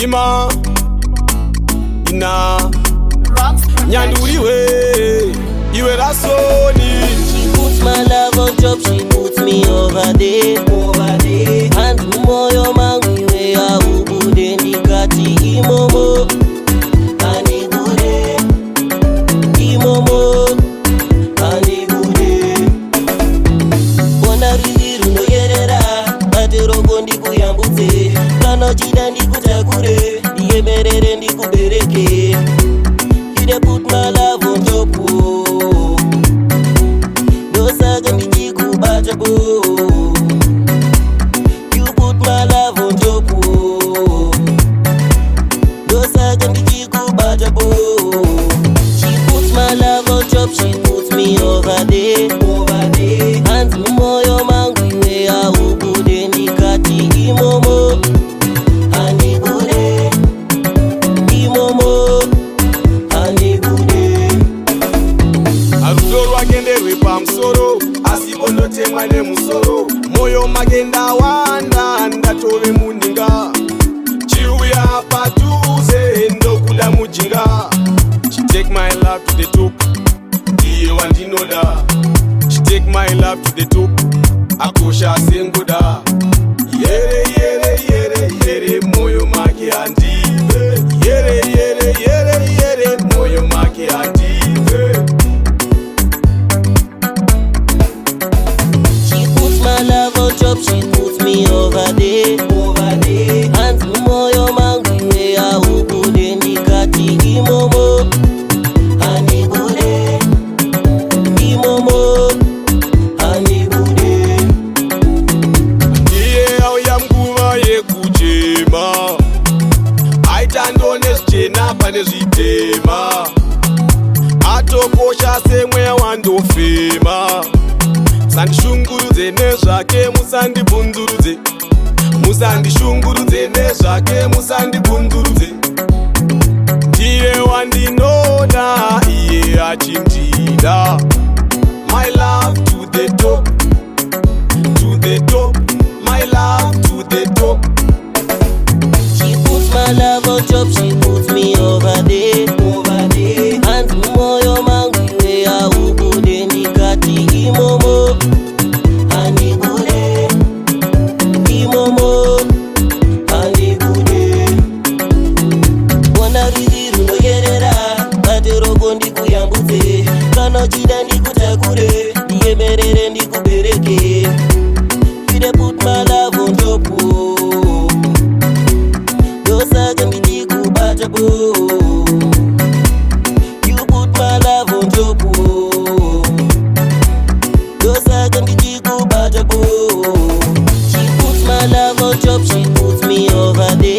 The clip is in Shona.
Ima ina Nyanduriwe iwe rasoni. She puts my love on top, she puts me over there. And moyo mangu iwe ya ubude ndikati imomo. Anigude, imomo, anigude. Bona riziru no yerera, aterogo ndikuyambutse. Kano chida ndikutakure, diemerere ndikubereke. You dey put my love on top, oh. Dosaga ndikubata, oh. You put my love on top, oh. Dosaga ndikubata, oh. She puts my love on top, she puts me over there. And moyo mangu iwe ya ubude ndikati imomo. Anigude, imomo, anigude. Arudo rwagenderwe pamusoro asi bondotemwa nemusoro. Moyo magenda wanda ndatove muninga. Chiuya patuze ndokuda mujinga. She take my love to the top, ndiye wandinoda. She take my love to the top, akosha sengoda. Yere yere yere yere moyo make andive. Yere yere yere yere moyo make andive. She puts my love on top, she puts me over there. And moyo mangu iwe ya ubude ndikati imomo. Anigude, imomo, anigude. Ndiye auya mguva yekuchema, aita ndone zvichena pane zvitema. Atokosha semweya wandofema. Musandishungurudze nezvake, musandibvunzurudze. Musandishungurudze nezvake, musandibvunzurudze. Ndiye wandinoda, iye achindida. My love to the top, to the top. My love to the top. She puts my love on top, she puts me over there. And moyo mangu iwe ya ubude ndikati imomo. Anigude, imomo, anigude. Bona riziru no yerera, aterogo ndikuyambutse. Kano chida ndikutakure, diemerere ndikubereke. You dey put my love on top, oh. Dosaga ndikubata, oh. You put my love on top, oh. Dosaga ndikubata, oh. She puts my love on top, she puts me over there.